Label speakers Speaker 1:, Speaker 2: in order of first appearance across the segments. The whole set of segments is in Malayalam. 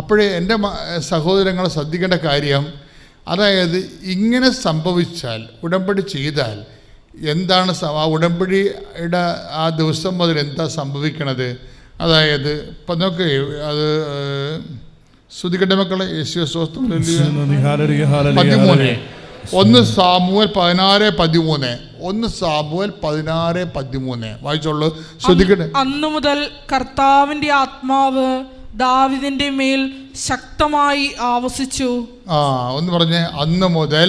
Speaker 1: അപ്പോഴേ എൻ്റെ സഹോദരങ്ങൾ ശ്രദ്ധിക്കേണ്ട കാര്യം, അതായത് ഇങ്ങനെ സംഭവിച്ചാൽ, ഉടമ്പടി ചെയ്താൽ എന്താണ് ആ ഉടമ്പടിയുടെ ആ ദിവസം മുതൽ എന്താ സംഭവിക്കണത്? അതായത് ഇപ്പം നോക്ക്, അത് ശ്രുതിക്കട്ടെ മക്കളെ. യേശു 13 1 സാമുവേൽ 16:13 1 സാമുവേൽ 16:13 വായിച്ചോളൂ, ശ്രദ്ധിക്കട്ടെ.
Speaker 2: അന്നു മുതൽ കർത്താവിന്റെ ആത്മാവ് ദാവീദിന്റെ മേൽ ശക്തമായി ആവസിച്ചു.
Speaker 1: ഒന്ന് പറഞ്ഞേ, അന്ന് മുതൽ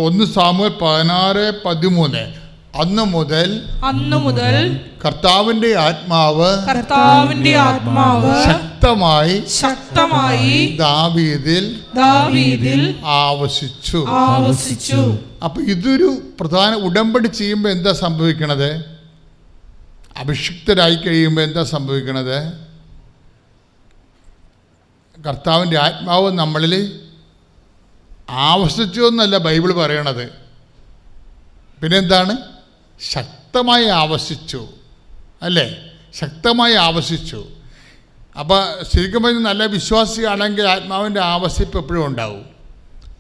Speaker 1: 1 സാമുവേൽ 16:13 അന്ന് മുതൽ കർത്താവിന്റെ ആത്മാവ് ശക്തമായി ദാവീദിൽ ആവസിച്ചു. അപ്പൊ ഇതൊരു പ്രധാന ഉടമ്പടി ചെയ്യുമ്പോൾ എന്താ സംഭവിക്കണത്? അഭിഷിക്തരായി കഴിയുമ്പോൾ എന്താ സംഭവിക്കണത്? കർത്താവിൻ്റെ ആത്മാവ് നമ്മളിൽ ആവസിച്ചു എന്നല്ല ബൈബിൾ പറയണത്. പിന്നെന്താണ്? ശക്തമായി ആവസിച്ചു, അല്ലേ? ശക്തമായി ആവസിച്ചു. അപ്പോൾ ശരിക്കും പറഞ്ഞാൽ നല്ല വിശ്വാസിയാണെങ്കിൽ ആത്മാവിൻ്റെ ആവസിപ്പ് എപ്പോഴും ഉണ്ടാവും.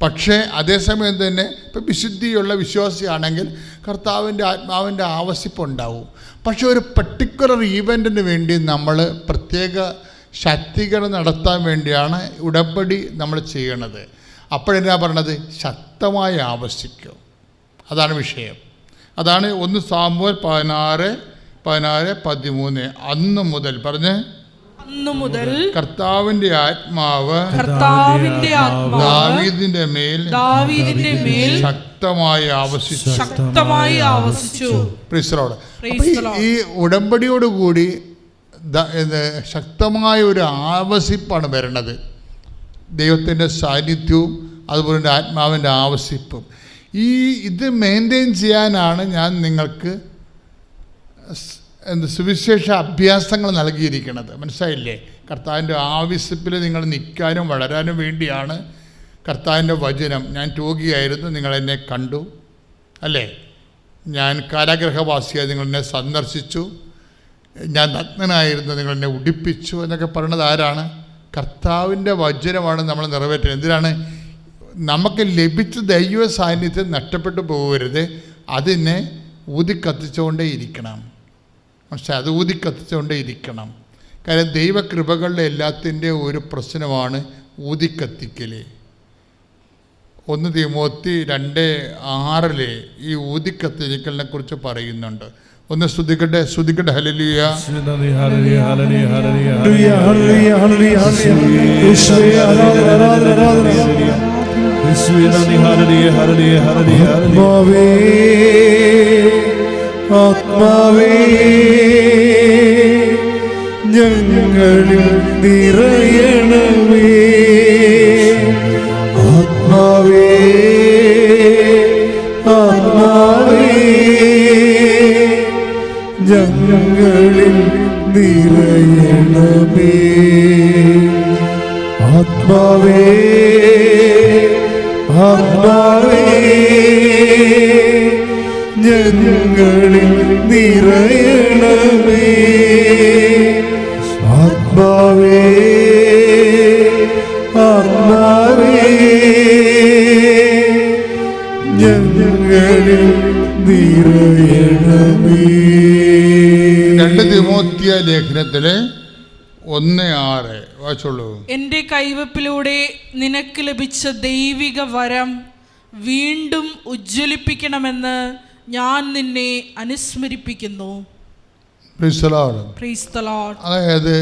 Speaker 1: പക്ഷേ അതേസമയം തന്നെ ഇപ്പം വിശുദ്ധിയുള്ള വിശ്വാസിയാണെങ്കിൽ കർത്താവിൻ്റെ ആത്മാവിൻ്റെ ആവസിപ്പ് ഉണ്ടാവും. പക്ഷെ ഒരു പർട്ടിക്കുലർ ഈവൻറ്റിന് വേണ്ടി നമ്മൾ പ്രത്യേക ശക്തീകരണം നടത്താൻ വേണ്ടിയാണ് ഉടമ്പടി നമ്മൾ ചെയ്യണത്. അപ്പോഴെന്നാ പറയണത്? ശക്തമായി ആവസിക്കും. അതാണ് വിഷയം. അതാണ് 1 സാമുവേൽ 16:13 അന്ന് മുതൽ പറഞ്ഞ് കർത്താവിന്റെ ആത്മാവ് ദാവീദിന്റെ മേൽ ശക്തമായി ആവസിച്ചു. ഈ ഉടമ്പടിയോടുകൂടി ശക്തമായ ഒരു ആവസിപ്പാണ് വരണത്. ദൈവത്തിൻ്റെ സാന്നിധ്യവും അതുപോലെ ആത്മാവിൻ്റെ ആവസിപ്പും. ഇത് മെയിൻറ്റെയിൻ ചെയ്യാനാണ് ഞാൻ നിങ്ങൾക്ക് സുവിശേഷ അഭ്യാസങ്ങൾ നൽകിയിരിക്കുന്നത്. മനസ്സിലായില്ലേ? കർത്താവിൻ്റെ ആവശ്യത്തിൽ നിങ്ങൾ നിൽക്കാനും വളരാനും വേണ്ടിയാണ് കർത്താവിൻ്റെ വചനം. ഞാൻ രോഗിയായിരുന്നു, നിങ്ങളെന്നെ കണ്ടു, അല്ലേ? ഞാൻ കാരാഗ്രഹവാസിയായി, നിങ്ങളെന്നെ സന്ദർശിച്ചു. ഞാൻ നഗ്നനായിരുന്നു, നിങ്ങളെന്നെ ഉടുപ്പിച്ചു എന്നൊക്കെ പറയുന്നത് ആരാണ്? കർത്താവിൻ്റെ വചനമാണ് നമ്മൾ നിറവേറ്റുന്നത്. എന്തിനാണ്? നമുക്ക് ലഭിച്ച ദൈവ സാന്നിധ്യം നഷ്ടപ്പെട്ടു പോകരുത്. അതിനെ ഊതിക്കത്തിച്ചുകൊണ്ടേ ഇരിക്കണം. പക്ഷേ അത് ഊതിക്കത്തിച്ചുകൊണ്ടേ ഇരിക്കണം. കാര്യം ദൈവകൃപകളുടെ എല്ലാത്തിൻ്റെ ഒരു പ്രശ്നമാണ് ഊതിക്കത്തിക്കൽ. 1 തിമോത്തി 2:6 ഈ ഊതിക്കത്തിക്കലിനെ കുറിച്ച് പറയുന്നുണ്ട്. ഒന്ന് സ്തുതിക്കട്ടെ. ഹല്ലേലൂയ.
Speaker 3: ആത്മാവേ ഞങ്ങളിൽ നിറയണമേ. ആത്മാവേ ഞങ്ങളിൽ നിറയണമേ. ആത്മാവേ ഞങ്ങളിൽ നിറയണമേ. ആത്മാവേ ഞങ്ങളിൽ നിറയണമേ.
Speaker 1: 2 തിമോത്തിയ ലേഖനത്തിലെ 1:6 വായിച്ചോളൂ.
Speaker 2: എന്റെ കൈവപ്പിലൂടെ നിനക്ക് ലഭിച്ച ദൈവിക വരം വീണ്ടും ഉജ്ജ്വലിപ്പിക്കണമെന്ന് ഞാൻ നിന്നെ അനുസ്മരിപ്പിക്കുന്നു.
Speaker 1: അതായത്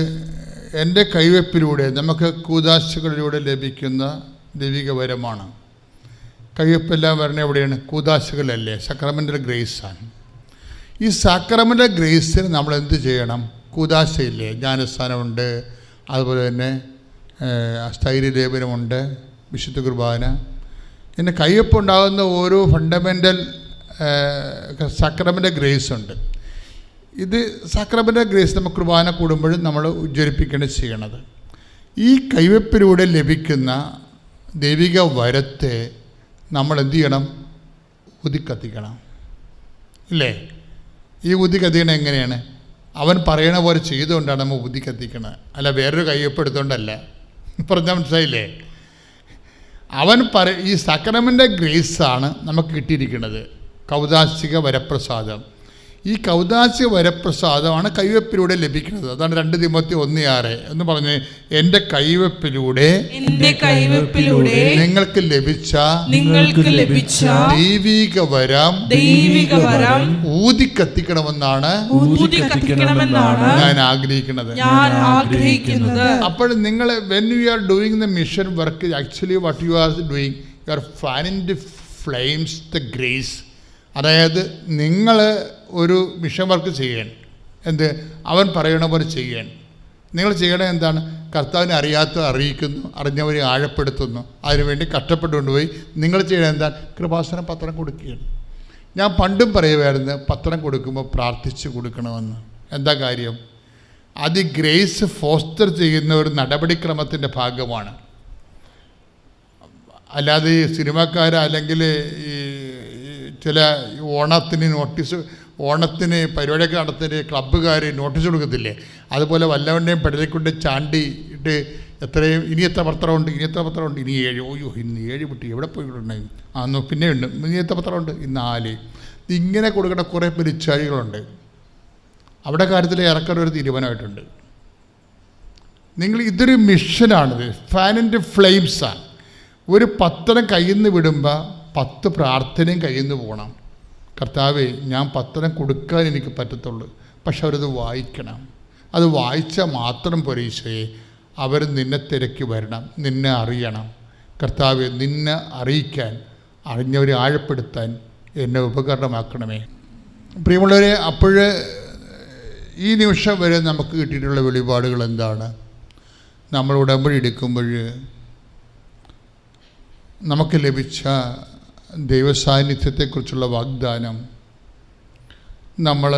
Speaker 1: എൻ്റെ കൈവപ്പിലൂടെ നമുക്ക് കൂദാശകളിലൂടെ ലഭിക്കുന്ന ദൈവിക വരമാണ്. കൈവപ്പെല്ലാം വരണ എവിടെയാണ്? കൂദാശകളല്ലേ? സക്രമെൻ്റൽ ഗ്രേസാണ്. ഈ സക്രമെൻ്റൽ ഗ്രേസിന് നമ്മൾ എന്ത് ചെയ്യണം? കൂദാശയില്ലേ? ജ്ഞാനസ്ഥാനമുണ്ട്, അതുപോലെ തന്നെ സ്ഥൈര്യലേപനമുണ്ട്, വിശുദ്ധ കുർബാന. പിന്നെ കയ്യൊപ്പുണ്ടാകുന്ന ഓരോ ഫണ്ടമെൻ്റൽ സക്രമെൻ്റൽ ഗ്രേസ് ഉണ്ട്. ഇത് സക്രമെൻ്റൽ ഗ്രേസ് നമ്മൾ കുർബാന കൂടുമ്പോഴും നമ്മൾ ഉജ്ജ്വലിപ്പിക്കുകയാണ് ചെയ്യണത്. ഈ കൈവപ്പിലൂടെ ലഭിക്കുന്ന ദൈവിക വരത്തെ നമ്മൾ എന്ത് ചെയ്യണം? ഊതിക്കത്തിക്കണം, ഇല്ലേ? ഈ ഊതിക്കത്തിക്കണം എങ്ങനെയാണ്? അവൻ പറയണ പോലെ ചെയ്തുകൊണ്ടാണ് നമ്മൾ ഊതി കത്തിക്കണത്, അല്ല വേറൊരു കയ്യൊപ്പ് എടുത്തുകൊണ്ടല്ല. പറഞ്ഞാൽ മനസ്സിലായില്ലേ? ഈ സക്രമൻ്റെ ഗ്രേസാണ് നമുക്ക് കിട്ടിയിരിക്കുന്നത്, കൗദാശിക വരപ്രസാദം. ഈ കൗദാശിക വരപ്രസാദമാണ് കൈവെപ്പിലൂടെ ലഭിക്കുന്നത്. അതാണ് 2 തിമോത്തി 1:6 എന്ന് പറഞ്ഞ് എൻ്റെ കൈവെപ്പിലൂടെ നിങ്ങൾക്ക് ലഭിച്ച ദൈവിക വരം ഊതിക്കത്തിക്കണമെന്നാണ് ഞാൻ ആഗ്രഹിക്കുന്നത്. അപ്പോൾ നിങ്ങൾ when you are doing the mission work, actually what you are doing, you are Fanning the flames the grace. അതായത് നിങ്ങൾ ഒരു മിഷൻ വർക്ക് ചെയ്യാൻ, അവൻ പറയണ പോലെ ചെയ്യാൻ നിങ്ങൾ ചെയ്യണത് എന്താണ്? കർത്താവിനെ അറിയിക്കുന്നു, അറിഞ്ഞവരെ ആഴപ്പെടുത്തുന്നു. അതിനുവേണ്ടി കഷ്ടപ്പെട്ടുകൊണ്ടുപോയി നിങ്ങൾ ചെയ്യണത് എന്താണ്? കൃപാസനം പത്രം കൊടുക്കുകയാണ്. ഞാൻ പണ്ടും പറയുമായിരുന്നു, പത്രം കൊടുക്കുമ്പോൾ പ്രാർത്ഥിച്ച് കൊടുക്കണമെന്ന്. എന്താ കാര്യം? അത് ഗ്രേസ് ഫോസ്റ്റർ ചെയ്യുന്ന ഒരു നടപടിക്രമത്തിൻ്റെ ഭാഗമാണ്. അല്ലാതെ ഈ സിനിമക്കാർ അല്ലെങ്കിൽ ഈ ചില ഓണത്തിന് പരിപാടിയൊക്കെ നടത്തുന്ന ക്ലബ്ബുകാർ നോട്ടീസ് കൊടുക്കത്തില്ലേ, അതുപോലെ വല്ലവൻ്റെയും പെടലിക്കൊണ്ട് ചാണ്ടിയിട്ട് ഇനി എത്ര പത്രമുണ്ട്, ഇനി 7, ഓയ്യോ ഇന്ന് 7 വിട്ടു, എവിടെ പോയിട്ടുണ്ടായി, പിന്നെ ഉണ്ട്, ഇനി എത്ര പത്രമുണ്ട്, ഇന്ന് 4. ഇങ്ങനെ കൊടുക്കേണ്ട കുറേ പെരിച്ചാഴികളുണ്ട്. അവിടെ കാര്യത്തിൽ ഇറക്കാൻ ഒരു തീരുമാനമായിട്ടുണ്ട്. ഇതൊരു മിഷനാണിത്, ഫാനിൻ്റെ ഫ്ലെയിംസാണ്. ഒരു പത്രം കയ്യിൽ നിന്ന് വിടുമ്പോൾ 10 പ്രാർത്ഥനയും കയ്യിൽ നിന്ന് പോകണം. കർത്താവേ, ഞാൻ പത്രം കൊടുക്കാൻ എനിക്ക് പറ്റത്തുള്ളൂ, പക്ഷെ അവരത് വായിക്കണം. അത് വായിച്ചാൽ മാത്രം പോരെ ഈശോയെ, അവർ നിന്നെ തിരക്കി വരണം, നിന്നെ അറിയണം. കർത്താവേ, നിന്നെ അറിയിക്കാൻ, അറിഞ്ഞവരെ ആഴപ്പെടുത്താൻ എന്നെ ഉപകരണമാക്കണമേ. പ്രിയമുള്ളവരെ, അപ്പോൾ ഈ നിമിഷം വരെ നമുക്ക് കിട്ടിയിട്ടുള്ള വെളിപാടുകൾ എന്താണ്? നമ്മൾ ഉടമ്പടി എടുക്കുമ്പോൾ നമുക്ക് ലഭിച്ച ദൈവസാന്നിധ്യത്തെക്കുറിച്ചുള്ള വാഗ്ദാനം, നമ്മൾ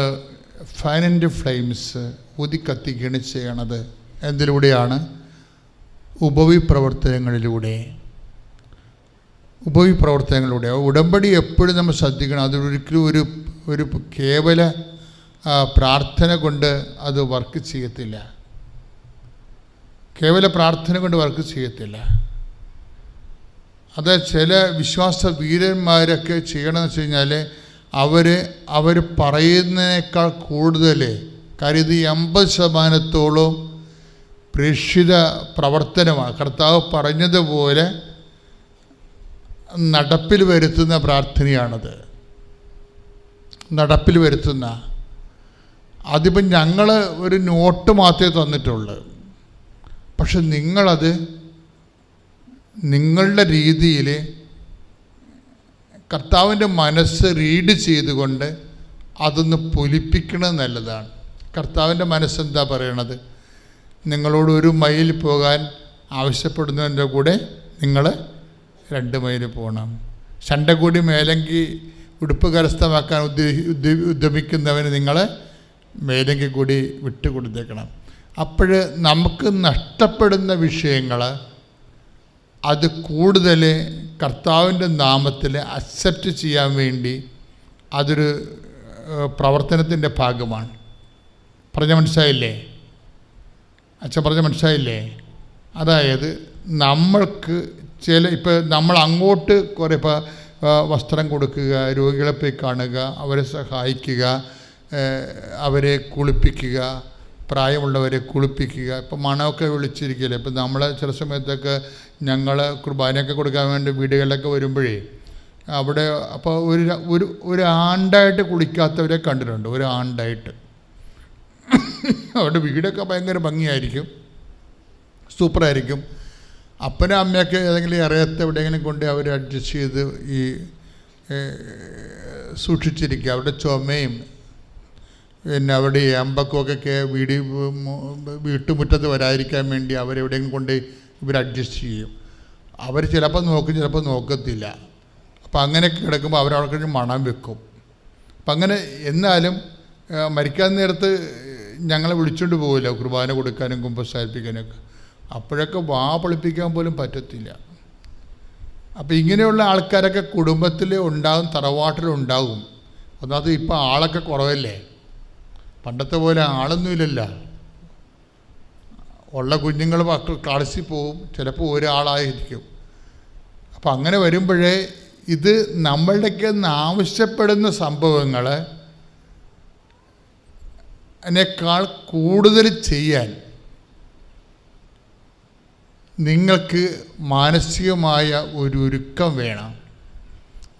Speaker 1: ഫാനിൻ്റെ ഫ്ലെയിംസ് ഊതിക്കത്തിക്കുകയാണ് ചെയ്യണത്. എന്തിലൂടെയാണ്? ഉപവിപ്രവർത്തനങ്ങളിലൂടെ. ഉടമ്പടി എപ്പോഴും നമ്മൾ ശ്രദ്ധിക്കണം. അതൊരിക്കലും ഒരു കേവല പ്രാർത്ഥന കൊണ്ട് അത് വർക്ക് ചെയ്യത്തില്ല. അത് ചില വിശ്വാസ വീരന്മാരൊക്കെ ചെയ്യണമെന്ന് വെച്ച് കഴിഞ്ഞാൽ അവർ പറയുന്നതിനേക്കാൾ കൂടുതൽ, കാര്യം ഇത് 80% പ്രേക്ഷിത പ്രവർത്തനമാണ്. കർത്താവ് പറഞ്ഞതുപോലെ നടപ്പിൽ വരുത്തുന്ന പ്രാർത്ഥനയാണത്. അതിപ്പം ഞങ്ങൾ ഒരു നോട്ട് മാത്രമേ തന്നിട്ടുള്ളൂ, പക്ഷെ നിങ്ങളത് നിങ്ങളുടെ രീതിയിൽ കർത്താവിൻ്റെ മനസ്സ് റീഡ് ചെയ്തുകൊണ്ട് അതൊന്ന് പൊലിപ്പിക്കണത് നല്ലതാണ്. കർത്താവിൻ്റെ മനസ്സെന്താ പറയണത്? നിങ്ങളോട് 1 മൈൽ പോകാൻ ആവശ്യപ്പെടുന്നതിൻ്റെ കൂടെ നിങ്ങൾ 2 മൈൽ പോകണം. ശണ്ടകൂടി മേലങ്കി ഉടുപ്പ് കരസ്ഥമാക്കാൻ ഉദ്യമിക്കുന്നവന് നിങ്ങൾ മേലങ്കി കൂടി വിട്ടുകൊടുത്തേക്കണം. അപ്പോൾ നമുക്ക് നഷ്ടപ്പെടുന്ന വിഷയങ്ങൾ അത് കൂടുതൽ കർത്താവിൻ്റെ നാമത്തിൽ അക്സെപ്റ്റ് ചെയ്യാൻ വേണ്ടി അതൊരു പ്രവർത്തനത്തിൻ്റെ ഭാഗമാണ്. പറഞ്ഞ മനസ്സിലായില്ലേ? അച്ഛൻ പറഞ്ഞ മനസ്സിലായില്ലേ? അതായത് നമ്മൾക്ക് ഇപ്പോൾ നമ്മൾ അങ്ങോട്ട് കുറേ വസ്ത്രം കൊടുക്കുക, രോഗികളെ പോയി കാണുക, അവരെ സഹായിക്കുക, അവരെ കുളിപ്പിക്കുക, പ്രായമുള്ളവരെ കുളിപ്പിക്കുക. ഇപ്പം മണമൊക്കെ വിളിച്ചിരിക്കില്ലേ, ഇപ്പം നമ്മൾ ചില സമയത്തൊക്കെ ഞങ്ങൾ കുർബാനയൊക്കെ കൊടുക്കാൻ വേണ്ടി വീടുകളിലൊക്കെ വരുമ്പോഴേ അവിടെ അപ്പോൾ ഒരു ആണ്ടായിട്ട് കുളിക്കാത്തവരെ കണ്ടിട്ടുണ്ട്. ഒരു ആണ്ടായിട്ട് അവരുടെ വീടൊക്കെ ഭയങ്കര ഭംഗിയായിരിക്കും, സൂപ്പറായിരിക്കും. അപ്പനും അമ്മയൊക്കെ ഏതെങ്കിലും അറിയാത്ത എവിടെയെങ്കിലും കൊണ്ട് അവർ അഡ്ജസ്റ്റ് ചെയ്ത് ഈ സൂക്ഷിച്ചിരിക്കുക. അവരുടെ ചുമയും പിന്നെ അവിടെ അമ്പക്കമൊക്കെ വീട്ടുമുറ്റത്ത് വരാതിരിക്കാൻ വേണ്ടി അവരെവിടെയെങ്കിലും കൊണ്ട് ഇവർ അഡ്ജസ്റ്റ് ചെയ്യും. അവർ ചിലപ്പോൾ നോക്കും, ചിലപ്പോൾ നോക്കത്തില്ല. അപ്പം അങ്ങനെയൊക്കെ കിടക്കുമ്പോൾ അവരവിടെ മണം വെക്കും. അപ്പം അങ്ങനെ എന്നാലും മരിക്കാൻ നേരത്ത് ഞങ്ങളെ വിളിച്ചുകൊണ്ട് പോകില്ല കുർബാന കൊടുക്കാനും കുമ്പസാരിപ്പിക്കാനൊക്കെ. അപ്പോഴൊക്കെ വാ പൊളിപ്പിക്കാൻ പോലും പറ്റത്തില്ല. അപ്പം ഇങ്ങനെയുള്ള ആൾക്കാരൊക്കെ കുടുംബത്തിൽ ഉണ്ടാകും, തറവാട്ടിലുണ്ടാകും. ഒന്നാമത് ഇപ്പം ആളൊക്കെ കുറവല്ലേ, പണ്ടത്തെ പോലെ ആളൊന്നുമില്ലല്ലോ. ഉള്ള കുഞ്ഞുങ്ങൾ മക്കൾ കളിച്ച് പോവും, ചിലപ്പോൾ ഒരാളായിരിക്കും. അപ്പം അങ്ങനെ വരുമ്പോഴേ ഇത് നമ്മളുടെയൊക്കെ ആവശ്യപ്പെടുന്ന സംഭവങ്ങൾ അതിനേക്കാൾ കൂടുതൽ ചെയ്യാൻ നിങ്ങൾക്ക് മാനസികമായ ഒരു ഒരുക്കം വേണം.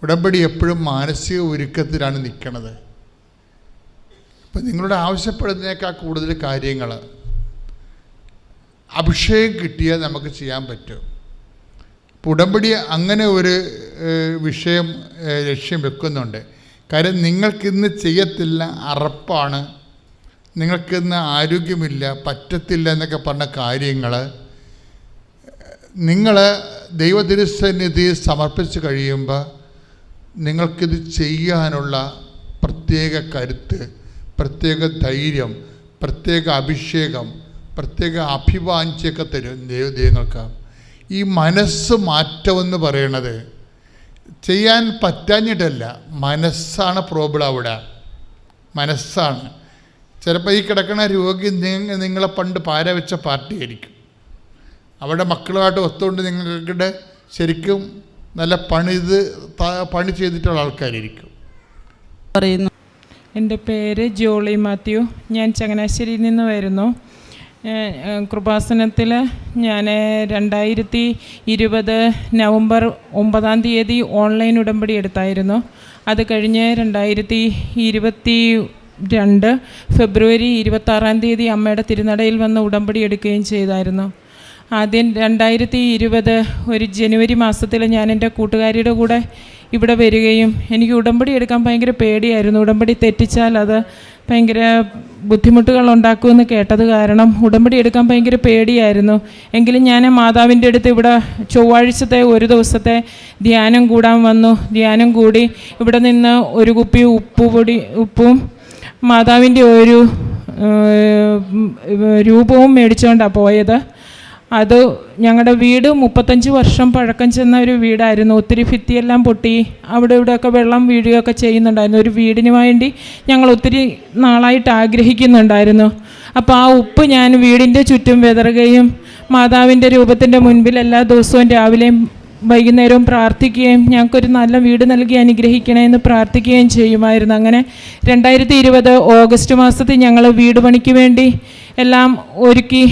Speaker 1: ഉടമ്പടി എപ്പോഴും മാനസിക ഒരുക്കത്തിലാണ് നിൽക്കുന്നത്. അപ്പം നിങ്ങളുടെ ആവശ്യപ്പെടുന്നതിനേക്കാൾ കൂടുതൽ കാര്യങ്ങൾ അഭിഷേകം കിട്ടിയാൽ നമുക്ക് ചെയ്യാൻ പറ്റും. ഇപ്പോൾ ഉടമ്പടി അങ്ങനെ ഒരു വിഷയം ലക്ഷ്യം വെക്കുന്നുണ്ട്. കാര്യം നിങ്ങൾക്കിന്ന് ചെയ്യത്തില്ല, അറപ്പാണ്, നിങ്ങൾക്കിന്ന് ആരോഗ്യമില്ല, പറ്റത്തില്ല എന്നൊക്കെ പറഞ്ഞ കാര്യങ്ങൾ നിങ്ങൾ ദൈവതിരുസന്നിധി സമർപ്പിച്ച് കഴിയുമ്പോൾ നിങ്ങൾക്കിത് ചെയ്യാനുള്ള പ്രത്യേക കരുത്ത്, പ്രത്യേക ധൈര്യം, പ്രത്യേക അഭിഷേകം, പ്രത്യേക അഭിവാഞ്ചയൊക്കെ തരും ദൈവങ്ങൾക്ക്. ഈ മനസ്സ് മാറ്റമെന്ന് പറയണത് ചെയ്യാൻ പറ്റാഞ്ഞിട്ടല്ല, മനസ്സാണ് പ്രോബ്ലം. അവിടെ മനസ്സാണ്. ചിലപ്പോൾ ഈ കിടക്കുന്ന രോഗി നിങ്ങളെ പണ്ട് പാര വെച്ച പാർട്ടിയായിരിക്കും. അവിടെ മക്കളുമായിട്ട് ഒത്തുകൊണ്ട് നിങ്ങളുടെ ശരിക്കും നല്ല പണി ചെയ്തിട്ടുള്ള ആൾക്കാരായിരിക്കും.
Speaker 4: പറയുന്നു. എൻ്റെ പേര് ജോളി മാത്യു. ഞാൻ ചങ്ങനാശ്ശേരിയിൽ നിന്ന് വരുന്നു. കൃപാസനത്തിൽ ഞാൻ 2020 നവംബർ 9 ഓൺലൈൻ ഉടമ്പടി എടുത്തായിരുന്നു. അത് കഴിഞ്ഞ് 2022 ഫെബ്രുവരി 26 അമ്മയുടെ തിരുനടയിൽ വന്ന് ഉടമ്പടി എടുക്കുകയും ചെയ്തായിരുന്നു. ആദ്യം 2020 ഒരു ജനുവരി മാസത്തിൽ ഞാൻ എൻ്റെ കൂട്ടുകാരിയുടെ കൂടെ ഇവിടെ വരികയും എനിക്ക് ഉടമ്പടി എടുക്കാൻ ഭയങ്കര പേടിയായിരുന്നു. ഉടമ്പടി തെറ്റിച്ചാൽ അത് ഭയങ്കര ബുദ്ധിമുട്ടുകൾ ഉണ്ടാക്കുമെന്ന് കേട്ടത് കാരണം ഉടമ്പടി എടുക്കാൻ ഭയങ്കര പേടിയായിരുന്നു. എങ്കിലും ഞാൻ മാതാവിൻ്റെ അടുത്ത് ഇവിടെ ചൊവ്വാഴ്ചത്തെ ഒരു ദിവസത്തെ ധ്യാനം കൂടാൻ വന്നു. ധ്യാനം കൂടി ഇവിടെ നിന്ന് ഒരു കുപ്പി ഉപ്പും മാതാവിൻ്റെ ഒരു രൂപവും മേടിച്ചുകൊണ്ടാണ് പോയത്. അത് ഞങ്ങളുടെ വീട് 35 വർഷം പഴക്കം ചെന്ന ഒരു വീടായിരുന്നു. ഒത്തിരി ഭിത്തിയെല്ലാം പൊട്ടി അവിടെ ഇവിടെയൊക്കെ വെള്ളം വീഴുകയൊക്കെ ചെയ്യുന്നുണ്ടായിരുന്നു. ഒരു വീടിന് വേണ്ടി ഞങ്ങൾ ഒത്തിരി നാളായിട്ട് ആഗ്രഹിക്കുന്നുണ്ടായിരുന്നു. അപ്പോൾ ആ ഉപ്പ് ഞാൻ വീടിൻ്റെ ചുറ്റും വിതറുകയും മാതാവിൻ്റെ രൂപത്തിൻ്റെ മുൻപിൽ എല്ലാ ദിവസവും രാവിലെയും വൈകുന്നേരവും പ്രാർത്ഥിക്കുകയും ഞങ്ങൾക്കൊരു നല്ല വീട് നൽകി അനുഗ്രഹിക്കണമെന്ന് പ്രാർത്ഥിക്കുകയും ചെയ്യുമായിരുന്നു. അങ്ങനെ 2020 ഓഗസ്റ്റ് മാസത്തിൽ ഞങ്ങൾ വീട് പണിക്ക് വേണ്ടി എല്ലാം ഒരുക്കി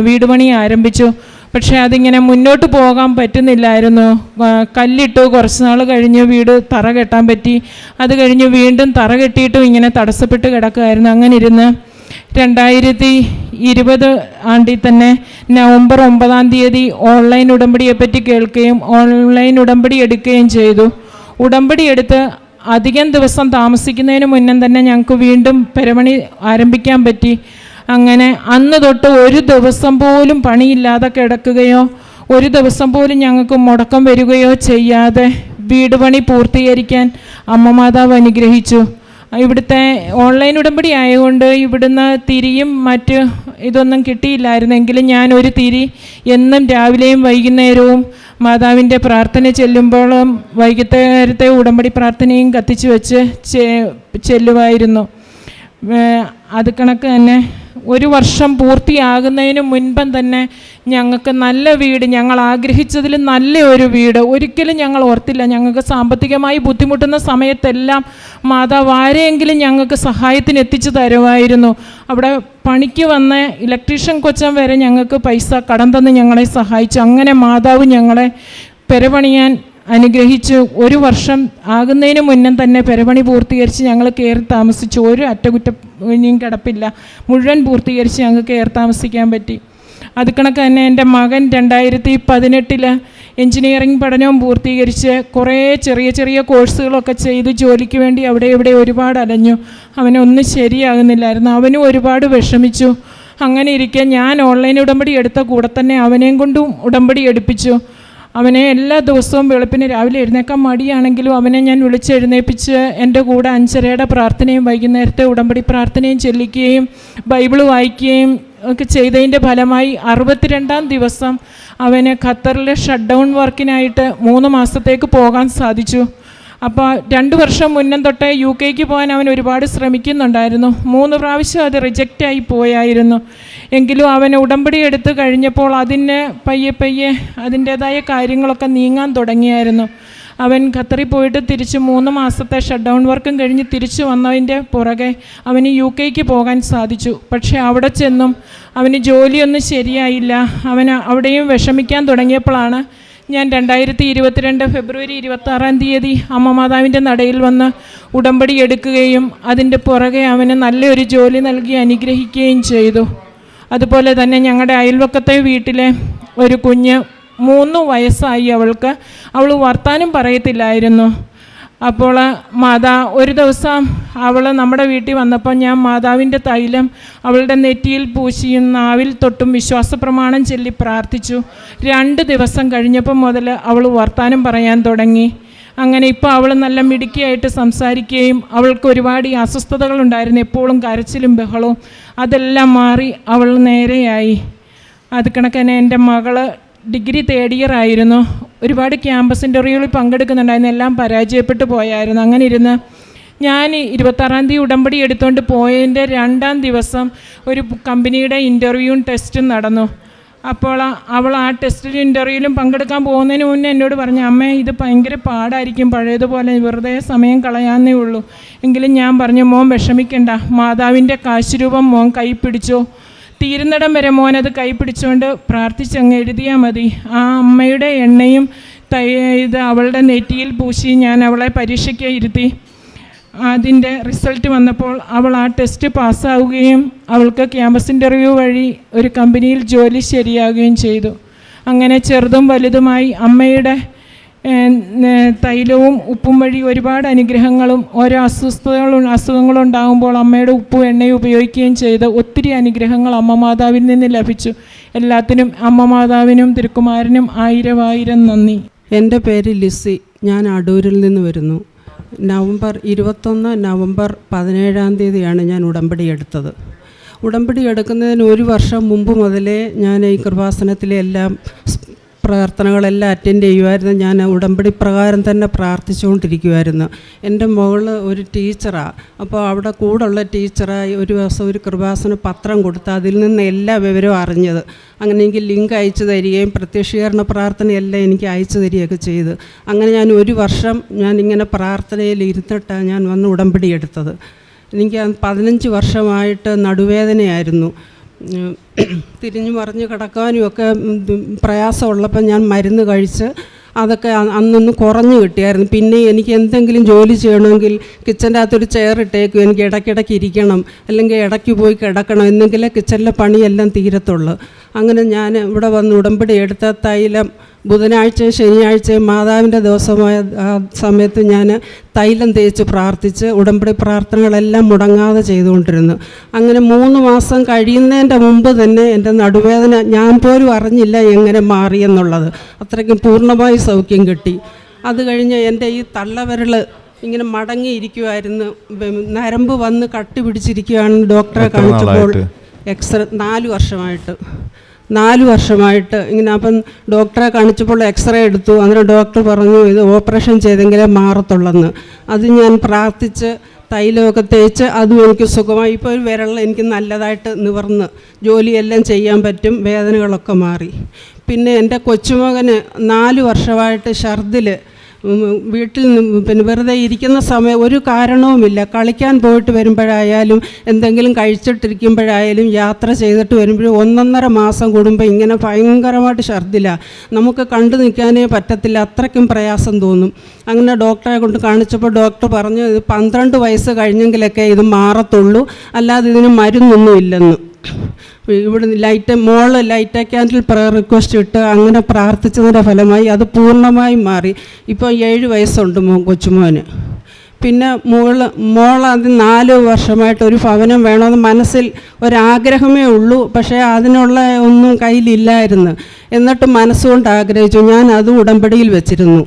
Speaker 4: വീട് പണി ആരംഭിച്ചു. പക്ഷേ അതിങ്ങനെ മുന്നോട്ട് പോകാൻ പറ്റുന്നില്ലായിരുന്നു. കല്ലിട്ടു, കുറച്ച് നാൾ കഴിഞ്ഞ് വീട് തറ കെട്ടാൻ പറ്റി. അത് കഴിഞ്ഞ് വീണ്ടും തറ കെട്ടിയിട്ടും ഇങ്ങനെ തടസ്സപ്പെട്ട് കിടക്കുമായിരുന്നു. അങ്ങനെ ഇരുന്ന് 2020 ആണ്ടിൽ തന്നെ നവംബർ 9 ഓൺലൈൻ ഉടമ്പടിയെപ്പറ്റി കേൾക്കുകയും ഓൺലൈൻ ഉടമ്പടി എടുക്കുകയും ചെയ്തു. ഉടമ്പടി എടുത്ത് അധികം ദിവസം താമസിക്കുന്നതിന് മുന്നേ തന്നെ ഞങ്ങൾക്ക് വീണ്ടും പെരപണി ആരംഭിക്കാൻ പറ്റി. അങ്ങനെ അന്ന് തൊട്ട് ഒരു ദിവസം പോലും പണിയില്ലാതെ കിടക്കുകയോ ഒരു ദിവസം പോലും ഞങ്ങൾക്ക് മുടക്കം വരികയോ ചെയ്യാതെ വീട് പണി പൂർത്തീകരിക്കാൻ അമ്മ മാതാവ് അനുഗ്രഹിച്ചു. ഇവിടുത്തെ ഓൺലൈൻ ഉടമ്പടി ആയതുകൊണ്ട് ഇവിടുന്ന് തിരിയും മറ്റ് ഇതൊന്നും കിട്ടിയില്ലായിരുന്നെങ്കിലും ഞാൻ ഒരു തിരി എന്നും രാവിലെയും വൈകുന്നേരവും മാതാവിൻ്റെ പ്രാർത്ഥന ചെല്ലുമ്പോഴും വൈകുന്നേരത്തെ ഉടമ്പടി പ്രാർത്ഥനയും കത്തിച്ച് വെച്ച് ചെല്ലുമായിരുന്നു. അത് കണക്ക് തന്നെ ഒരു വർഷം പൂർത്തിയാകുന്നതിന് മുൻപം തന്നെ ഞങ്ങൾക്ക് നല്ല വീട്, ഞങ്ങൾ ആഗ്രഹിച്ചതിൽ നല്ല ഒരു വീട് ഒരിക്കലും ഞങ്ങൾ ഓർത്തില്ല. ഞങ്ങൾക്ക് സാമ്പത്തികമായി ബുദ്ധിമുട്ടുന്ന സമയത്തെല്ലാം മാതാവ് ആരെയെങ്കിലും ഞങ്ങൾക്ക് സഹായത്തിന് എത്തിച്ചു തരുമായിരുന്നു. അവിടെ പണിക്ക് വന്ന ഇലക്ട്രീഷ്യൻ കൊച്ചൻ വരെ ഞങ്ങൾക്ക് പൈസ കടം തന്ന് ഞങ്ങളെ സഹായിച്ചു. അങ്ങനെ മാതാവ് ഞങ്ങളെ പെരപണിയാൻ അനുഗ്രഹിച്ച് ഒരു വർഷം ആകുന്നതിന് മുന്നേ തന്നെ പെരപണി പൂർത്തീകരിച്ച് ഞങ്ങൾ കയറി താമസിച്ചു. ഒരു അറ്റകുറ്റപ്പണിയും കിടപ്പില്ല, മുഴുവൻ പൂർത്തീകരിച്ച് ഞങ്ങൾക്ക് കയറി താമസിക്കാൻ പറ്റി. അത് കണക്ക് തന്നെ എൻ്റെ മകൻ 2018 എൻജിനീയറിംഗ് പഠനവും പൂർത്തീകരിച്ച് കുറേ ചെറിയ ചെറിയ കോഴ്സുകളൊക്കെ ചെയ്ത് ജോലിക്ക് വേണ്ടി അവിടെ ഇവിടെ ഒരുപാട് അലഞ്ഞു. അവനൊന്നും ശരിയാകുന്നില്ലായിരുന്നു. അവനും ഒരുപാട് വിഷമിച്ചു. അങ്ങനെ ഇരിക്കെ ഞാൻ ഓൺലൈൻ ഉടമ്പടി എടുത്ത കൂടെ തന്നെ അവനെയും കൊണ്ടും ഉടമ്പടി എടുപ്പിച്ചു. അവനെ എല്ലാ ദിവസവും വെളുപ്പിന് രാവിലെ എഴുന്നേക്കാൻ മടിയാണെങ്കിലും അവനെ ഞാൻ വിളിച്ചെഴുന്നേൽപ്പിച്ച് എൻ്റെ കൂടെ 5:30 പ്രാർത്ഥനയും വൈകുന്നേരത്തെ ഉടമ്പടി പ്രാർത്ഥനയും ചെല്ലിക്കുകയും ബൈബിൾ വായിക്കുകയും ഒക്കെ ചെയ്തതിൻ്റെ ഫലമായി 62-ാം ദിവസം അവന് ഖത്തറിലെ ഷട്ട് ഡൗൺ വർക്കിനായിട്ട് 3 മാസത്തേക്ക് പോകാൻ സാധിച്ചു. അപ്പോൾ 2 വർഷം മുന്നേ തൊട്ടേ UK പോകാൻ അവൻ ഒരുപാട് ശ്രമിക്കുന്നുണ്ടായിരുന്നു. 3 പ്രാവശ്യം അത് റിജക്റ്റായി പോയായിരുന്നു. എങ്കിലും അവൻ ഉടമ്പടി എടുത്ത് കഴിഞ്ഞപ്പോൾ അതിന് പയ്യെ അതിൻ്റേതായ കാര്യങ്ങളൊക്കെ നീങ്ങാൻ തുടങ്ങിയായിരുന്നു. അവൻ ഖത്തറിൽ പോയിട്ട് തിരിച്ച് 3 മാസത്തെ ഷട്ട് ഡൗൺ വർക്കും കഴിഞ്ഞ് തിരിച്ചു വന്നതിൻ്റെ പുറകെ അവന് UK പോകാൻ സാധിച്ചു. പക്ഷേ അവിടെ ചെന്നും അവന് ജോലിയൊന്നും ശരിയായില്ല. അവൻ അവിടെയും വിഷമിക്കാൻ തുടങ്ങിയപ്പോഴാണ് ഞാൻ 2022 ഫെബ്രുവരി 26 അമ്മ മാതാവിൻ്റെ നടയിൽ വന്ന് ഉടമ്പടി എടുക്കുകയും അതിൻ്റെ പുറകെ അവന് നല്ലൊരു ജോലി നൽകി അനുഗ്രഹിക്കുകയും ചെയ്തു. അതുപോലെ തന്നെ ഞങ്ങളുടെ അയൽവക്കത്തെ വീട്ടിലെ ഒരു കുഞ്ഞ് 3 വയസ്സായി. അവൾ വർത്താനം പറയത്തില്ലായിരുന്നു. അപ്പോൾ ഒരു ദിവസം അവൾ നമ്മുടെ വീട്ടിൽ വന്നപ്പോൾ ഞാൻ മാതാവിൻ്റെ തൈലം അവളുടെ നെറ്റിയിൽ പൂശിയും നാവിൽ തൊട്ടും വിശ്വാസപ്രമാണം ചൊല്ലി പ്രാർത്ഥിച്ചു. 2 ദിവസം കഴിഞ്ഞപ്പോൾ മുതൽ അവൾ വർത്താനം പറയാൻ തുടങ്ങി. അങ്ങനെ ഇപ്പോൾ അവൾ നല്ല മിടുക്കിയായിട്ട് സംസാരിക്കുകയും അവൾക്ക് ഒരുപാട് അസ്വസ്ഥതകളുണ്ടായിരുന്നു, എപ്പോഴും കരച്ചിലും ബഹളവും. അതെല്ലാം മാറി അവൾ നേരെയായി. അത് കണക്കന്നെ എൻ്റെ മകള് ഡിഗ്രി 3rd ഇയർ ആയിരുന്നു. ഒരുപാട് ക്യാമ്പസ് ഇൻ്റർവ്യൂകളിൽ പങ്കെടുക്കുന്നുണ്ടായിരുന്നു, എല്ലാം പരാജയപ്പെട്ടു പോയായിരുന്നു. അങ്ങനെ ഇരുന്ന് ഞാൻ 26 ഉടമ്പടി എടുത്തുകൊണ്ട് പോയതിൻ്റെ 2-ാം ദിവസം ഒരു കമ്പനിയുടെ ഇൻ്റർവ്യൂവും ടെസ്റ്റും നടന്നു. അപ്പോൾ അവൾ ആ ടെസ്റ്റിലും ഇൻ്റർവ്യൂവിലും പങ്കെടുക്കാൻ പോകുന്നതിന് മുന്നേ എന്നോട് പറഞ്ഞു, അമ്മേ ഇത് ഭയങ്കര പാടായിരിക്കും, പഴയതുപോലെ വെറുതെ സമയം കളയാന്നേ ഉള്ളൂ. എങ്കിലും ഞാൻ പറഞ്ഞു, മോൻ വിഷമിക്കണ്ട, മാതാവിൻ്റെ കാശുരൂപം മോൻ കൈ പിടിച്ചോ, തീരുന്നിടം വരെ മോനത് കൈ പിടിച്ചുകൊണ്ട് പ്രാർത്ഥിച്ചങ്ങ് എഴുതിയാൽ മതി. ആ അമ്മയുടെ എണ്ണയും ഇത് അവളുടെ നെറ്റിയിൽ പൂശി ഞാൻ അവളെ പരീക്ഷയ്ക്ക് ഇരുത്തി. അതിൻ്റെ റിസൾട്ട് വന്നപ്പോൾ അവൾ ആ ടെസ്റ്റ് പാസ്സാവുകയും അവൾക്ക് ക്യാമ്പസ് ഇൻ്റർവ്യൂ വഴി ഒരു കമ്പനിയിൽ ജോലി ശരിയാവുകയും ചെയ്തു. അങ്ങനെ ചെറുതും വലുതുമായി അമ്മയുടെ തൈലവും ഉപ്പും വഴി ഒരുപാട് അനുഗ്രഹങ്ങളും ഓരോ അസുഖങ്ങളും ഉണ്ടാകുമ്പോൾ അമ്മയുടെ ഉപ്പും എണ്ണയും ഉപയോഗിക്കുകയും ചെയ്ത് ഒത്തിരി അനുഗ്രഹങ്ങൾ അമ്മ മാതാവിൽ നിന്ന് ലഭിച്ചു. എല്ലാത്തിനും അമ്മ മാതാവിനും തിരുക്കുമാരനും 1000 നന്ദി.
Speaker 5: എൻ്റെ പേര് ലിസി. ഞാൻ അടൂരിൽ നിന്ന് വരുന്നു. നവംബർ 17 ഞാൻ ഉടമ്പടി എടുത്തത്. ഉടമ്പടി എടുക്കുന്നതിന് 1 വർഷം മുമ്പ് മുതലേ ഞാൻ ഈ കൃപാസനത്തിലെ എല്ലാം പ്രാർത്ഥനകളെല്ലാം അറ്റൻഡ് ചെയ്യുമായിരുന്നു. ഞാൻ ഉടമ്പടി പ്രകാരം തന്നെ പ്രാർത്ഥിച്ചുകൊണ്ടിരിക്കുമായിരുന്നു. എൻ്റെ മകള് ഒരു ടീച്ചറാണ്. അപ്പോൾ അവിടെ കൂടുള്ള ടീച്ചറായി ഒരു ദിവസം ഒരു കൃപാസന പത്രം കൊടുത്ത് അതിൽ നിന്ന് എല്ലാ വിവരവും അറിഞ്ഞത്. അങ്ങനെ എനിക്ക് ലിങ്ക് അയച്ചു തരികയും പ്രത്യക്ഷീകരണ പ്രാർത്ഥനയെല്ലാം എനിക്ക് അയച്ചു തരികയൊക്കെ ചെയ്ത്, അങ്ങനെ ഞാൻ 1 വർഷം ഇങ്ങനെ പ്രാർത്ഥനയിൽ ഇരുന്നിട്ടാണ് ഞാൻ വന്ന് ഉടമ്പടി എടുത്തത്. എനിക്ക് 15 വർഷമായിട്ട് നടുവേദനയായിരുന്നു. തിരിഞ്ഞു മറിഞ്ഞ് കിടക്കാനും ഒക്കെ പ്രയാസമുള്ളപ്പോൾ ഞാൻ മരുന്ന് കഴിച്ച് അതൊക്കെ അന്നൊന്ന് കുറഞ്ഞു കിട്ടിയായിരുന്നു. പിന്നെ എനിക്ക് എന്തെങ്കിലും ജോലി ചെയ്യണമെങ്കിൽ കിച്ചൻ്റെ അകത്തൊരു ചെയർ ഇട്ടേക്കും, എനിക്ക് ഇടയ്ക്കിടയ്ക്ക് ഇരിക്കണം, അല്ലെങ്കിൽ ഇടയ്ക്ക് പോയി കിടക്കണം, എന്നെങ്കിലേ കിച്ചണിലെ പണിയെല്ലാം തീരത്തുള്ളൂ. അങ്ങനെ ഞാൻ ഇവിടെ വന്ന് ഉടമ്പടി എടുത്ത തൈലം ബുധനാഴ്ചയും ശനിയാഴ്ചയും മാതാവിൻ്റെ ദിവസമായ ആ സമയത്ത് ഞാൻ തൈലം തേച്ച് പ്രാർത്ഥിച്ച് ഉടമ്പടി പ്രാർത്ഥനകളെല്ലാം മുടങ്ങാതെ ചെയ്തുകൊണ്ടിരുന്നു. അങ്ങനെ 3 മാസം കഴിയുന്നതിൻ്റെ മുമ്പ് തന്നെ എൻ്റെ നടുവേദന ഞാൻ പോലും അറിഞ്ഞില്ല എങ്ങനെ മാറിയെന്നുള്ളത്. അത്രയ്ക്കും പൂർണ്ണമായി സൗഖ്യം കിട്ടി. അത് കഴിഞ്ഞ് എൻ്റെ ഈ തള്ളവിരൽ ഇങ്ങനെ മടങ്ങിയിരിക്കുമായിരുന്നു, നരമ്പ് വന്ന് കട്ടി പിടിച്ചിരിക്കുകയാണ്. ഡോക്ടറെ കാണിച്ചപ്പോൾ 4 വർഷമായിട്ട് ഇങ്ങനെ. അപ്പം ഡോക്ടറെ കാണിച്ചപ്പോൾ എക്സ്റേ എടുത്തു. അന്നേരം ഡോക്ടർ പറഞ്ഞു ഇത് ഓപ്പറേഷൻ ചെയ്തെങ്കിലേ മാറത്തുള്ളെന്ന്. അത് ഞാൻ പ്രാർത്ഥിച്ച് തൈലമൊക്കെ തേച്ച് അതും എനിക്ക് സുഖമായി. ഇപ്പോൾ ഒരു വിരൽ എനിക്ക് നല്ലതായിട്ട് നിവർന്ന് ജോലിയെല്ലാം ചെയ്യാൻ പറ്റും, വേദനകളൊക്കെ മാറി. പിന്നെ എൻ്റെ കൊച്ചുമകന് 4 വർഷമായിട്ട് ഛർദിൽ, വീട്ടിൽ പിന്നെ വെറുതെ ഇരിക്കുന്ന സമയം ഒരു കാരണവുമില്ല, കളിക്കാൻ പോയിട്ട് വരുമ്പോഴായാലും എന്തെങ്കിലും കഴിച്ചിട്ടിരിക്കുമ്പോഴായാലും യാത്ര ചെയ്തിട്ട് വരുമ്പോഴും 1.5 മാസം കൂടുമ്പോൾ ഇങ്ങനെ ഭയങ്കരമായിട്ട് ഛർദിലാണ്. നമുക്ക് കണ്ടു നിൽക്കാനേ പറ്റത്തില്ല, അത്രയ്ക്കും പ്രയാസം തോന്നും. അങ്ങനെ ഡോക്ടറെ കൊണ്ട് കാണിച്ചപ്പോൾ ഡോക്ടർ പറഞ്ഞു ഇത് 12 വയസ്സ് കഴിഞ്ഞെങ്കിലൊക്കെ ഇത് മാറത്തുള്ളൂ, അല്ലാതെ ഇതിന് മരുന്നൊന്നും ഇല്ലെന്ന്. ഇവിടെ മോള് ലൈറ്റ് ക്യാൻഡിൽ പ്രയർ റിക്വസ്റ്റ് ഇട്ട് അങ്ങനെ പ്രാർത്ഥിച്ചതിൻ്റെ ഫലമായി അത് പൂർണ്ണമായും മാറി. ഇപ്പോൾ 7 വയസ്സുണ്ട് കൊച്ചുമോന്. പിന്നെ മോൾ അത് 4 വർഷമായിട്ട് ഒരു ഭവനം വേണമെന്ന് മനസ്സിൽ ഒരാഗ്രഹമേ ഉള്ളൂ, പക്ഷേ അതിനുള്ള ഒന്നും കയ്യിലില്ലായിരുന്നു. എന്നിട്ട് മനസ്സുകൊണ്ട് ആഗ്രഹിച്ചു. ഞാൻ അത് ഉടമ്പടിയിൽ വെച്ചിരുന്നു.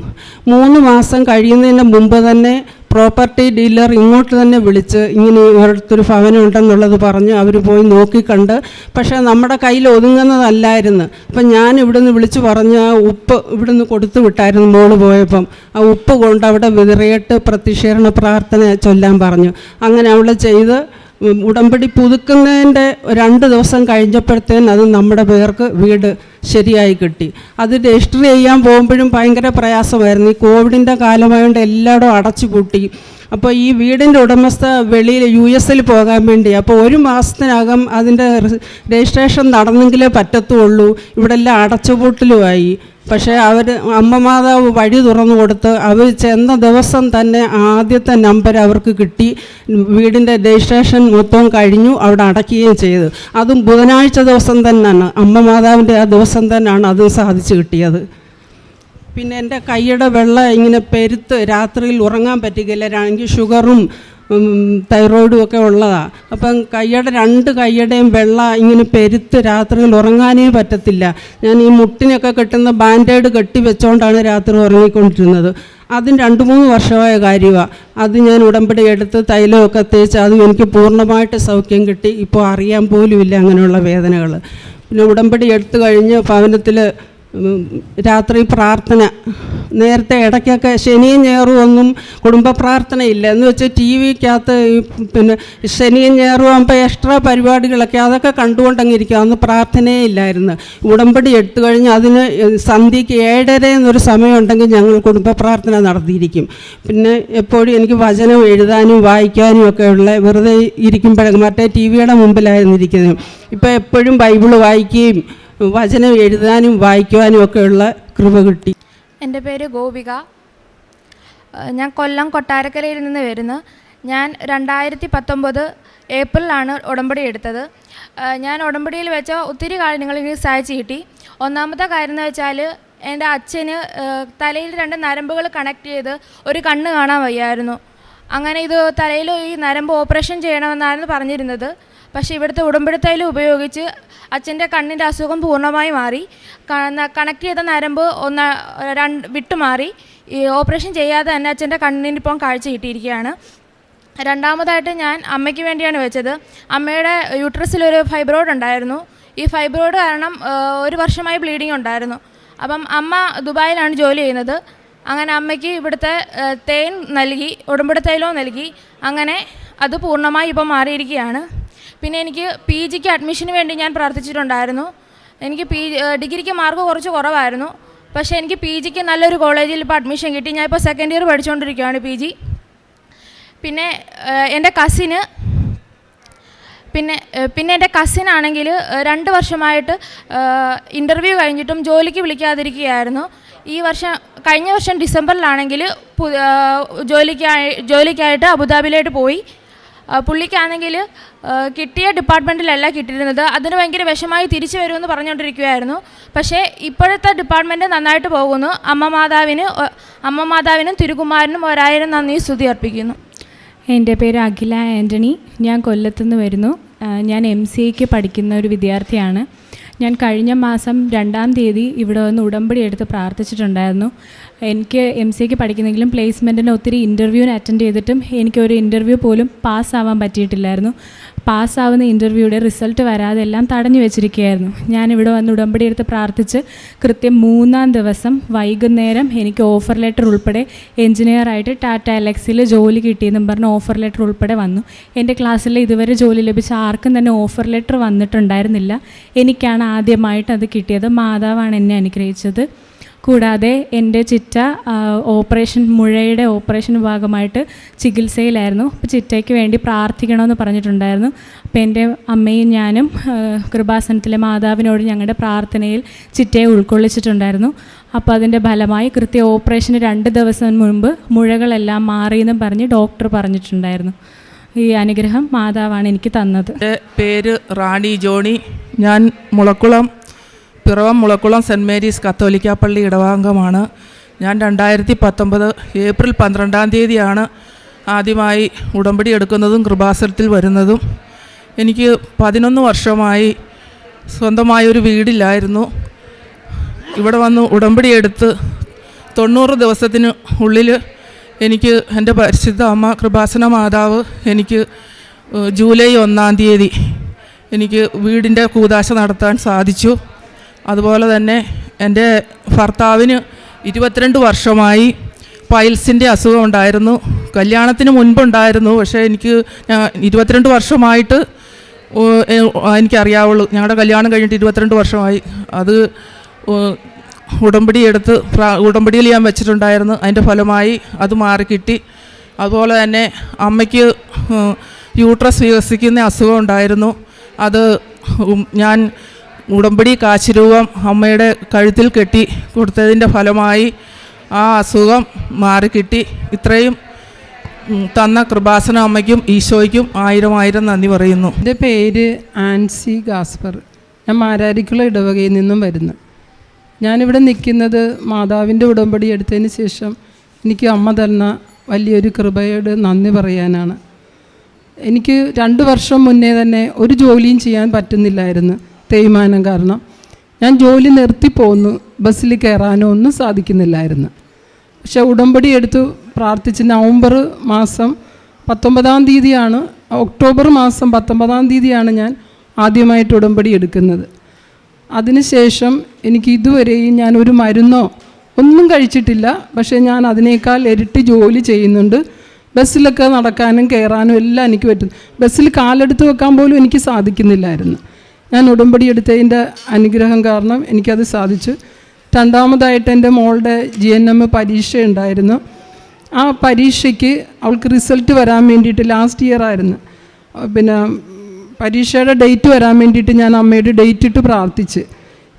Speaker 5: 3 മാസം കഴിയുന്നതിന് മുമ്പ് തന്നെ പ്രോപ്പർട്ടി ഡീലർ ഇങ്ങോട്ട് തന്നെ വിളിച്ച് ഇങ്ങനെ ഓരോരുത്തൊരു ഭവനം ഉണ്ടെന്നുള്ളത് പറഞ്ഞ് അവർ പോയി നോക്കിക്കണ്ട്. പക്ഷേ നമ്മുടെ കയ്യിൽ ഒതുങ്ങുന്നതല്ലായിരുന്നു. അപ്പം ഞാൻ ഇവിടുന്ന് വിളിച്ച് പറഞ്ഞ് ആ ഉപ്പ് ഇവിടുന്ന് കൊടുത്തു വിട്ടായിരുന്നു മോള് പോയപ്പം. ആ ഉപ്പ് കൊണ്ട് അവിടെ വിതറിയിട്ട് പ്രത്യക്ഷീകരണ പ്രാർത്ഥന ചൊല്ലാൻ പറഞ്ഞു. അങ്ങനെ അവൾ ചെയ്ത് ഉടമ്പടി പുതുക്കുന്നതിൻ്റെ 2 ദിവസം കഴിഞ്ഞപ്പോഴത്തേന് അത് നമ്മുടെ പേർക്ക് വീട് ശരിയായി കിട്ടി. അത് രജിസ്റ്റർ ചെയ്യാൻ പോകുമ്പോഴും ഭയങ്കര പ്രയാസമായിരുന്നു. ഈ കോവിഡിൻ്റെ കാലമായതുകൊണ്ട് എല്ലായിടും അടച്ചു പൂട്ടി. അപ്പോൾ ഈ വീടിൻ്റെ ഉടമസ്ഥ വെളിയിൽ US പോകാൻ വേണ്ടി, അപ്പോൾ 1 മാസത്തിനകം അതിൻ്റെ രജിസ്ട്രേഷൻ നടന്നെങ്കിലേ പറ്റത്തുള്ളൂ. ഇവിടെ എല്ലാം അടച്ചുപൂട്ടലുമായി. പക്ഷേ അമ്മ മാതാവ് വഴി തുറന്നു കൊടുത്ത് അവർ ചെന്ന ദിവസം തന്നെ ആദ്യത്തെ നമ്പർ അവർക്ക് കിട്ടി. വീടിൻ്റെ രജിസ്ട്രേഷൻ മൊത്തം കഴിഞ്ഞു, അവിടെ അടയ്ക്കുകയും ചെയ്തു. അതും ബുധനാഴ്ച ദിവസം തന്നെയാണ്, അമ്മ മാതാവിൻ്റെ ആ ദിവസം തന്നെയാണ് അതും സാധിച്ചു കിട്ടിയത്. പിന്നെ എൻ്റെ കൈയുടെ വെള്ളം ഇങ്ങനെ പെരുത്ത് രാത്രിയിൽ ഉറങ്ങാൻ പറ്റുകയില്ല. എനിക്ക് ഷുഗറും തൈറോയിഡും ഒക്കെ ഉള്ളതാണ്. അപ്പം 2 കൈയുടെയും വെള്ളം ഇങ്ങനെ പെരുത്ത് രാത്രിയിൽ ഉറങ്ങാനേ പറ്റത്തില്ല. ഞാൻ ഈ മുട്ടിനൊക്കെ കെട്ടുന്ന ബാൻഡേഡ് കെട്ടി വെച്ചുകൊണ്ടാണ് രാത്രി ഉറങ്ങിക്കൊണ്ടിരുന്നത്. അതും 2-3 വർഷമായ കാര്യമാണ്. അത് ഞാൻ ഉടമ്പടി എടുത്ത് തൈലമൊക്കെ തേച്ച് അതും എനിക്ക് പൂർണ്ണമായിട്ട് സൗഖ്യം കിട്ടി. ഇപ്പോൾ അറിയാൻ പോലുമില്ല അങ്ങനെയുള്ള വേദനകൾ. പിന്നെ ഉടമ്പടി എടുത്തു കഴിഞ്ഞ് ഭവനത്തിൽ രാത്രി പ്രാർത്ഥന, നേരത്തെ ഇടയ്ക്കൊക്കെ ശനിയും ഞായറും ഒന്നും കുടുംബ പ്രാർത്ഥനയില്ല എന്ന് വെച്ച് TV-ക്കകത്ത് പിന്നെ ശനിയും ഞായറും ആകുമ്പോൾ എക്സ്ട്രാ പരിപാടികളൊക്കെ അതൊക്കെ കണ്ടുകൊണ്ടങ്ങിരിക്കും. അന്ന് പ്രാർത്ഥനയേ ഇല്ലായിരുന്നു. ഉടമ്പടി എടുത്തു കഴിഞ്ഞ് അതിന് സന്ധ്യയ്ക്ക് 7:30 എന്നൊരു സമയമുണ്ടെങ്കിൽ ഞങ്ങൾ കുടുംബ പ്രാർത്ഥന നടത്തിയിരിക്കും. പിന്നെ എപ്പോഴും എനിക്ക് വചനം എഴുതാനും വായിക്കാനും ഒക്കെ ഉള്ള, വെറുതെ ഇരിക്കുമ്പോഴൊക്കെ മറ്റേ TV-യുടെ മുമ്പിലായിരുന്നു ഇരിക്കുന്നത്. ഇപ്പോൾ എപ്പോഴും ബൈബിള് വായിക്കുകയും വചനം എഴുതാനും വായിക്കുവാനും ഒക്കെയുള്ള കൃപ കിട്ടി.
Speaker 6: എൻ്റെ പേര് ഗോപിക. ഞാൻ കൊല്ലം കൊട്ടാരക്കരയിൽ നിന്ന് വരുന്നു. ഞാൻ 2019 ഏപ്രിലാണ് ഉടമ്പടി എടുത്തത്. ഞാൻ ഉടമ്പടിയിൽ വെച്ച ഒത്തിരി കാര്യങ്ങൾ എനിക്ക് സഹായിച്ച് കിട്ടി. ഒന്നാമത്തെ കാര്യം എന്ന് വെച്ചാൽ എൻ്റെ അച്ഛന് തലയിൽ 2 നരമ്പുകൾ കണക്ട് ചെയ്ത് ഒരു കണ്ണ് കാണാൻ വയ്യായിരുന്നു. അങ്ങനെ ഇത് തലയിൽ ഈ നരമ്പ് ഓപ്പറേഷൻ ചെയ്യണമെന്നായിരുന്നു പറഞ്ഞിരുന്നത്. പക്ഷേ ഇവിടുത്തെ ഉടമ്പടി തൈലം ഉപയോഗിച്ച് അച്ഛൻ്റെ കണ്ണിൻ്റെ അസുഖം പൂർണ്ണമായി മാറി. കണക്ട് ചെയ്ത നരമ്പ് 2 വിട്ടുമാറി. ഈ ഓപ്പറേഷൻ ചെയ്യാതെ തന്നെ അച്ഛൻ്റെ കണ്ണിനിപ്പം കാഴ്ച കിട്ടിയിരിക്കുകയാണ്. രണ്ടാമതായിട്ട് ഞാൻ അമ്മയ്ക്ക് വേണ്ടിയാണ് വെച്ചത്. അമ്മയുടെ യൂട്രസിലൊരു ഫൈബ്രോയിഡ് ഉണ്ടായിരുന്നു. ഈ ഫൈബ്രോയിഡ് കാരണം 1 വർഷമായി ബ്ലീഡിങ് ഉണ്ടായിരുന്നു. അപ്പം അമ്മ ദുബായിലാണ് ജോലി ചെയ്യുന്നത്. അങ്ങനെ അമ്മയ്ക്ക് ഇവിടുത്തെ തേൻ നൽകി, ഉടമ്പടി തൈലവും നൽകി. അങ്ങനെ അത് പൂർണ്ണമായി ഇപ്പം മാറിയിരിക്കുകയാണ്. പിന്നെ എനിക്ക് PGക്ക് അഡ്മിഷന് വേണ്ടി ഞാൻ പ്രാർത്ഥിച്ചിട്ടുണ്ടായിരുന്നു. എനിക്ക് ഡിഗ്രിക്ക് മാർക്ക് കുറച്ച് കുറവായിരുന്നു. പക്ഷേ എനിക്ക് PGക്ക് നല്ലൊരു കോളേജിൽ ഇപ്പോൾ അഡ്മിഷൻ കിട്ടി. ഞാൻ ഇപ്പോൾ 2nd ഇയർ പഠിച്ചുകൊണ്ടിരിക്കുകയാണ് PG. പിന്നെ എൻ്റെ കസിനാണെങ്കിൽ 2 വർഷമായിട്ട് ഇൻ്റർവ്യൂ കഴിഞ്ഞിട്ടും ജോലിക്ക് വിളിക്കാതിരിക്കുകയായിരുന്നു. കഴിഞ്ഞ വർഷം ഡിസംബറിലാണെങ്കിൽ ജോലിക്കായിട്ട് അബുദാബിയിലോട്ട് പോയി. പുള്ളിക്കാണെങ്കിൽ കിട്ടിയ ഡിപ്പാർട്ട്മെൻറ്റിലല്ല കിട്ടിയിരുന്നത്. അതിന് ഭയങ്കര വിഷമായി തിരിച്ചു വരുമെന്ന് പറഞ്ഞുകൊണ്ടിരിക്കുകയായിരുന്നു. പക്ഷേ ഇപ്പോഴത്തെ ഡിപ്പാർട്ട്മെൻറ്റ് നന്നായിട്ട് പോകുന്നു. അമ്മ മാതാവിനും തിരുകുമാരനും 1000 നന്ദി സ്തുതി അർപ്പിക്കുന്നു.
Speaker 7: എൻ്റെ പേര് അഖില ആൻ്റണി. ഞാൻ കൊല്ലത്തുനിന്ന് വരുന്നു. ഞാൻ MCAക്ക് പഠിക്കുന്ന ഒരു വിദ്യാർത്ഥിയാണ്. ഞാൻ കഴിഞ്ഞ മാസം 2-ാം തീയതി ഇവിടെ വന്ന് ഉടമ്പടി എടുത്ത് പ്രാർത്ഥിച്ചിട്ടുണ്ടായിരുന്നു. എനിക്ക് MCAക്ക് പഠിക്കുന്നെങ്കിലും പ്ലേസ്മെൻറ്റിന് ഒത്തിരി ഇൻ്റർവ്യൂവിന് അറ്റൻഡ് ചെയ്തിട്ടും എനിക്കൊരു ഇൻ്റർവ്യൂ പോലും പാസ്സാവാൻ പറ്റിയിട്ടില്ലായിരുന്നു. പാസ്സാവുന്ന ഇൻ്റർവ്യൂയുടെ റിസൾട്ട് വരാതെ എല്ലാം തടഞ്ഞു വെച്ചിരിക്കുകയായിരുന്നു. ഞാനിവിടെ വന്ന് ഉടമ്പടി എടുത്ത് പ്രാർത്ഥിച്ച് കൃത്യം 3-ാം ദിവസം വൈകുന്നേരം എനിക്ക് ഓഫർ ലെറ്റർ ഉൾപ്പെടെ എഞ്ചിനീയറായിട്ട് ടാറ്റ എലക്സിൽ ജോലി കിട്ടിയെന്നും പറഞ്ഞ് ഓഫർ ലെറ്റർ ഉൾപ്പെടെ വന്നു. എൻ്റെ ക്ലാസ്സിൽ ഇതുവരെ ജോലി ലഭിച്ച ആർക്കും തന്നെ ഓഫർ ലെറ്റർ വന്നിട്ടുണ്ടായിരുന്നില്ല. എനിക്കാണ് ആദ്യമായിട്ട് അത് കിട്ടിയത്. മാതാവാണ് എന്നെ അനുഗ്രഹിച്ചത്. കൂടാതെ എൻ്റെ ചിറ്റ മുഴയുടെ ഓപ്പറേഷൻ ഭാഗമായിട്ട് ചികിത്സയിലായിരുന്നു. അപ്പോൾ ചിറ്റയ്ക്ക് വേണ്ടി പ്രാർത്ഥിക്കണമെന്ന് പറഞ്ഞിട്ടുണ്ടായിരുന്നു. അപ്പോൾ എൻ്റെ അമ്മയും ഞാനും കൃപാസനത്തിലെ മാതാവിനോട് ഞങ്ങളുടെ പ്രാർത്ഥനയിൽ ചിറ്റയെ ഉൾക്കൊള്ളിച്ചിട്ടുണ്ടായിരുന്നു. അപ്പോൾ അതിൻ്റെ ഫലമായി ഓപ്പറേഷന് 2 ദിവസം മുൻപ് മുഴകളെല്ലാം മാറിയെന്നും പറഞ്ഞ് ഡോക്ടർ പറഞ്ഞിട്ടുണ്ടായിരുന്നു. ഈ അനുഗ്രഹം മാതാവാണ് എനിക്ക് തന്നത്.
Speaker 8: എൻ്റെ പേര് റാണി ജോണി. ഞാൻ പിറവം മുളക്കുളം സെൻറ്റ് മേരീസ് കത്തോലിക്ക പള്ളി ഇടവാംഗമാണ്. ഞാൻ 2019 ഏപ്രിൽ 12-ാം തീയതിയാണ് ആദ്യമായി ഉടമ്പടി എടുക്കുന്നതും കൃപാസനത്തിൽ വരുന്നതും. എനിക്ക് 11 വർഷമായി സ്വന്തമായൊരു വീടില്ലായിരുന്നു. ഇവിടെ വന്ന് ഉടമ്പടി എടുത്ത് 90 ദിവസത്തിന് ഉള്ളിൽ എനിക്ക് എൻ്റെ പരിശുദ്ധ അമ്മ കൃപാസന മാതാവ് എനിക്ക് ജൂലൈ 1-ാം തീയതി എനിക്ക് വീടിൻ്റെ കൂദാശ നടത്താൻ സാധിച്ചു. അതുപോലെ തന്നെ എൻ്റെ ഭർത്താവിന് 22 വർഷമായി പൈൽസിൻ്റെ അസുഖം ഉണ്ടായിരുന്നു. കല്യാണത്തിന് മുൻപുണ്ടായിരുന്നു, പക്ഷേ എനിക്ക് 22 വർഷമായിട്ട് എനിക്കറിയാവുള്ളൂ. ഞങ്ങളുടെ കല്യാണം കഴിഞ്ഞിട്ട് 22 വർഷമായി. അത് ഉടമ്പടിയിൽ ഞാൻ വെച്ചിട്ടുണ്ടായിരുന്നു. അതിൻ്റെ ഫലമായി അത് മാറിക്കിട്ടി. അതുപോലെ തന്നെ അമ്മയ്ക്ക് യൂട്രസ് വികസിക്കുന്ന അസുഖം ഉണ്ടായിരുന്നു. അത് ഞാൻ ഉടമ്പടി കാശിരൂപം അമ്മയുടെ കഴുത്തിൽ കെട്ടി കൊടുത്തതിൻ്റെ ഫലമായി ആ അസുഖം മാറിക്കിട്ടി. ഇത്രയും തന്ന കൃപാസന അമ്മയ്ക്കും ഈശോയ്ക്കും 1000 നന്ദി പറയുന്നു.
Speaker 5: എൻ്റെ പേര് ആൻസി ഗാസ്പർ. ഞാൻ മാരാരിക്കുള്ള ഇടവകയിൽ നിന്നും വരുന്നു. ഞാനിവിടെ നിൽക്കുന്നത് മാതാവിൻ്റെ ഉടമ്പടി എടുത്തതിന് ശേഷം എനിക്ക് അമ്മ തന്ന വലിയൊരു കൃപയോട് നന്ദി പറയാനാണ്. എനിക്ക് 2 വർഷം മുന്നേ തന്നെ ഒരു ജോലിയും ചെയ്യാൻ പറ്റുന്നില്ലായിരുന്നു, തേയ്മാനം കാരണം. ഞാൻ ജോലി നിർത്തിപ്പോന്നു, ബസ്സിൽ കയറാനോ ഒന്നും സാധിക്കുന്നില്ലായിരുന്നു. പക്ഷെ ഉടമ്പടി എടുത്തു പ്രാർത്ഥിച്ച് നവംബർ മാസം 19-ാം തീയതിയാണ്, ഒക്ടോബർ മാസം 19-ാം തീയതിയാണ് ഞാൻ ആദ്യമായിട്ട് ഉടമ്പടി എടുക്കുന്നത്. അതിനുശേഷം എനിക്ക് ഇതുവരെയും ഞാൻ ഒരു മരുന്നോ ഒന്നും കഴിച്ചിട്ടില്ല. പക്ഷേ ഞാൻ അതിനേക്കാൾ ഇരട്ടി ജോലി ചെയ്യുന്നുണ്ട്. ബസ്സിലൊക്കെ നടക്കാനും കയറാനും എല്ലാം എനിക്ക് പറ്റും. ബസ്സിൽ കാലെടുത്ത് വെക്കാൻ പോലും എനിക്ക് സാധിക്കുന്നില്ലായിരുന്നു. ഞാൻ ഉടമ്പടി എടുത്തതിൻ്റെ അനുഗ്രഹം കാരണം എനിക്കത് സാധിച്ചു. രണ്ടാമതായിട്ട് എൻ്റെ മോളുടെ GNM പരീക്ഷ ഉണ്ടായിരുന്നു. ആ പരീക്ഷയ്ക്ക് അവൾക്ക് റിസൾട്ട് വരാൻ വേണ്ടിയിട്ട് ലാസ്റ്റ് ഇയർ ആയിരുന്നു. പിന്നെ പരീക്ഷയുടെ ഡേറ്റ് വരാൻ വേണ്ടിയിട്ട് ഞാൻ അമ്മയുടെ ഡേറ്റ് ഇട്ട് പ്രാർത്ഥിച്ച്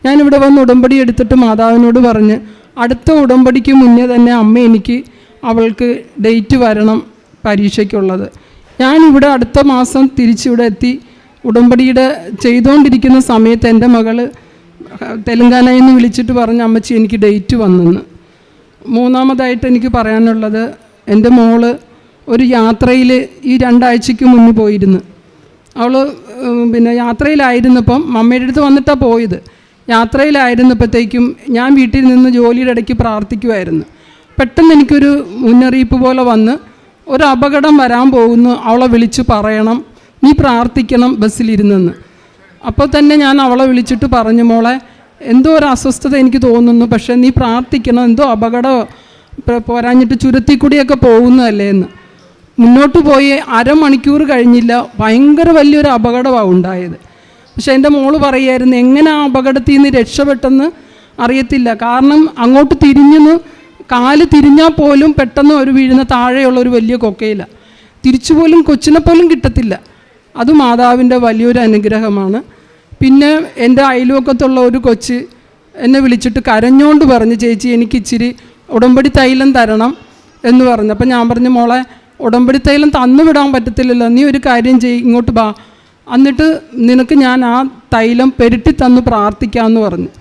Speaker 5: ഞാനിവിടെ വന്ന് ഉടമ്പടി എടുത്തിട്ട് മാതാവിനോട് പറഞ്ഞ് അടുത്ത ഉടമ്പടിക്ക് മുന്നേ തന്നെ അമ്മ എനിക്ക് അവൾക്ക് ഡേറ്റ് വരണം പരീക്ഷയ്ക്കുള്ളത്. ഞാനിവിടെ അടുത്ത മാസം തിരിച്ചിവിടെ എത്തി ഉടമ്പടിയുടെ ചെയ്തുകൊണ്ടിരിക്കുന്ന സമയത്ത് എൻ്റെ മകൾ തെലങ്കാനയിൽ നിന്ന് വിളിച്ചിട്ട് പറഞ്ഞ് അമ്മച്ചി എനിക്ക് ഡേറ്റ് വന്നെന്ന്. മൂന്നാമതായിട്ട് എനിക്ക് പറയാനുള്ളത്, എൻ്റെ മോള് ഒരു യാത്രയിൽ ഈ 2 ആഴ്ചയ്ക്ക് മുന്നേ പോയിരുന്നു. അവൾ പിന്നെ യാത്രയിലായിരുന്നപ്പം മമ്മയുടെ അടുത്ത് വന്നിട്ടാണ് പോയത്. യാത്രയിലായിരുന്നപ്പോഴത്തേക്കും ഞാൻ വീട്ടിൽ നിന്ന് ജോലിയുടെ ഇടയ്ക്ക് പ്രാർത്ഥിക്കുമായിരുന്നു. പെട്ടെന്ന് എനിക്കൊരു മുന്നറിയിപ്പ് പോലെ വന്ന് ഒരു അപകടം വരാൻ പോകുന്നു, അവളെ വിളിച്ച് പറയണം, നീ പ്രാർത്ഥിക്കണം ബസ്സിലിരുന്നെന്ന്. അപ്പോൾ തന്നെ ഞാൻ അവളെ വിളിച്ചിട്ട് പറഞ്ഞു, മോളെ എന്തോ ഒരു അസ്വസ്ഥത എനിക്ക് തോന്നുന്നു, പക്ഷേ നീ പ്രാർത്ഥിക്കണം, എന്തോ അപകടം പോരാഞ്ഞിട്ട് ചുരത്തിക്കൂടിയൊക്കെ പോകുന്നതല്ലേ എന്ന്. മുന്നോട്ട് പോയി അരമണിക്കൂർ കഴിഞ്ഞില്ല, ഭയങ്കര വലിയൊരു അപകടമാണ് ഉണ്ടായത്. പക്ഷേ എൻ്റെ മോള് പറയുമായിരുന്നു എങ്ങനെ ആ അപകടത്തിൽ നിന്ന് രക്ഷപ്പെട്ടെന്ന് അറിയത്തില്ല. കാരണം അങ്ങോട്ട് തിരിഞ്ഞെന്ന് കാല് തിരിഞ്ഞാൽ പോലും പെട്ടെന്ന് ഒരു വീഴുന്ന താഴെയുള്ള ഒരു വലിയ കൊക്കയില്ല, തിരിച്ചു പോലും കൊച്ചിനെ പോലും കിട്ടത്തില്ല. അത് മാതാവിൻ്റെ വലിയൊരു അനുഗ്രഹമാണ്. പിന്നെ എൻ്റെ അയൽവക്കത്തുള്ള ഒരു കൊച്ച് എന്നെ വിളിച്ചിട്ട് കരഞ്ഞോണ്ട് പറഞ്ഞു, ചേച്ചി എനിക്ക് ഇച്ചിരി ഉടമ്പടി തൈലം തരണം എന്ന് പറഞ്ഞു. അപ്പം ഞാൻ പറഞ്ഞു, മോളെ ഉടമ്പടി തൈലം തന്നു വിടാൻ പറ്റത്തില്ലല്ലോ, നീ ഒരു കാര്യം ചെയ്യ്, ഇങ്ങോട്ട് വാ, എന്നിട്ട് നിനക്ക് ഞാൻ ആ തൈലം പെരുട്ടി തന്ന് പ്രാർത്ഥിക്കാമെന്ന് പറഞ്ഞു.